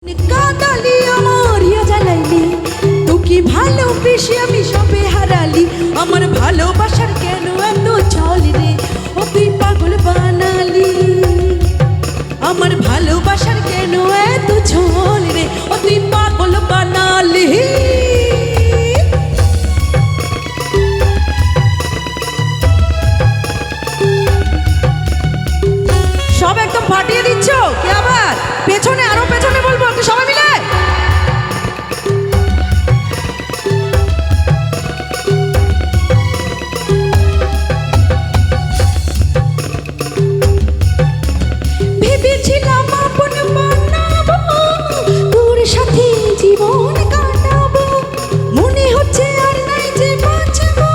কাদালি আমার ইয়া জ্বালাইলি তোকে ভালোবেসে আমি সবে হারালি আমার ভালোবাসার কেন এত ছল রে ও তুই পাগল বানালি আমার ভালোবাসার কেন এত ছল রে ও তুই পাগল বানালি সব একদম ফাটিয়ে দিচ্ছ কি আবার পেছনে আরো পেছনে বলবো একটু সবাই মিলে ভেবেছিলাম আপন বানাবো তোর সাথে জীবন কাটাবো মনে হচ্ছে আর নাই যে বাঁচবো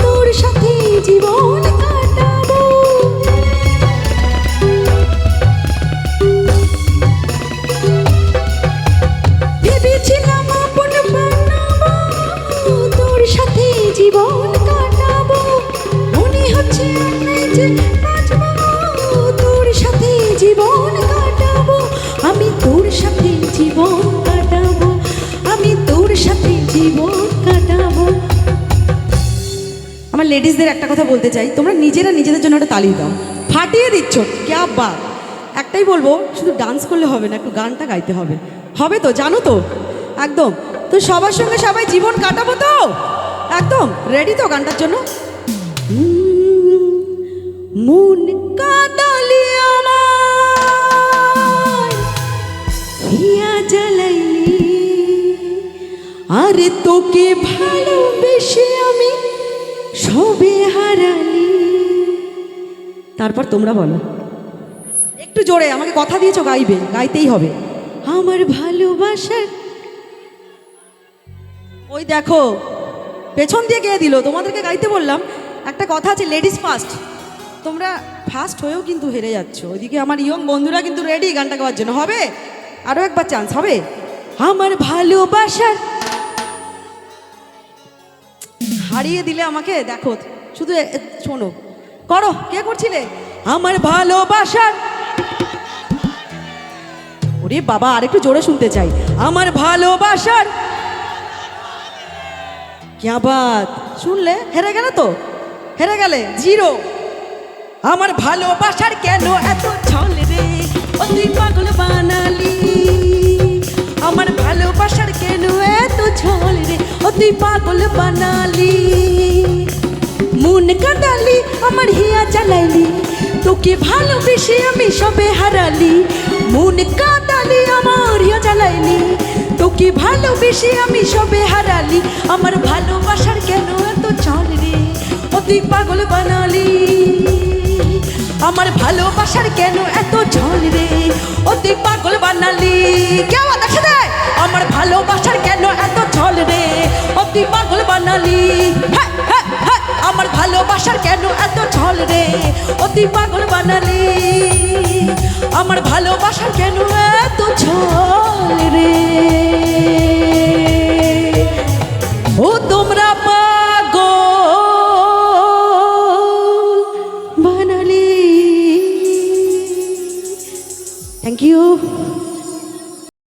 তোর সাথে জীবন কাটাবো ভেবেছিলাম আপন বানাবো তোর সাথে জীবন কাটাবো মনে হচ্ছে আর নাই যে বাঁচবো তোর সাথে জীবন কাটাবো আমি তোর সাথে জীবন কাটাবো আমি তোর সাথে জীবন কাটাবো আমার লেডিসদের একটা কথা বলতে চাই তোমরা নিজেরা নিজেদের জন্য একটা তালি দাও ফাটিয়ে দিচ্ছ ক্যা বাত একটাই বলবো শুধু ডান্স করলে হবে না একটু গানটা গাইতে হবে হবে তো জানো তো একদম তো সবার সঙ্গে সবাই জীবন কাটাবো তো একদম রেডি তো গানটার জন্য মন কাদালি আমার হিয়া জ্বালাইলি আরে তোকে ভালোবেসে আমি সবে হারালি তারপর তোমরা বলো একটু জোরে আমাকে কথা দিয়েছো গাইবে গাইতেই হবে আমার ভালোবাসার ওই দেখো পেছন দিয়ে গিয়ে দিল তোমাদেরকে গাইতে বললাম একটা কথা আছে লেডিস ফার্স্ট তোমরা ফার্স্ট হয়েও কিন্তু হেরে যাচ্ছ ওইদিকে আমার ইয়ং বন্ধুরা কিন্তু রেডি গানটা গাওয়ার জন্য হবে আরও একবার চান্স হবে আমার ভালোবাসার হারিয়ে দিলে আমাকে দেখো শুধু শোনো করো কে করছিলে আমার ভালোবাসার ওরে বাবা আরেকটু জোরে শুনতে চাই আমার ভালোবাসার क्या बात শুনলে হেরে গেলে তো হেরে গেলে জিরো আমার ভালোবাসার কেন এত ছল রে ও তুই পাগল বানালি আমার ভালোবাসার কেন এত ছল রে ও তুই পাগল বানালি মন কাদালি আমার হিয়া জ্বালাইলি তোকে ভালোবেসে আমি সবে হারালি মন কাদালি আমার হিয়া জ্বালাইলি তোকে ভালোবেসে আমি সবে হারালি আমার ভালোবাসার কেন এত ছল রে ও তুই পাগল বানালি আমার ভালোবাসার কেন এত ছল রে ও তুই পাগল বানালি কেউ দেখে দেয় আমার ভালোবাসার কেন এত ছল রে ও তুই পাগল বানালি আমার ভালোবাসার কেন এত ছল রে ও তুই পাগল বানালি আমার ভালোবাসার কেন এত ছল রে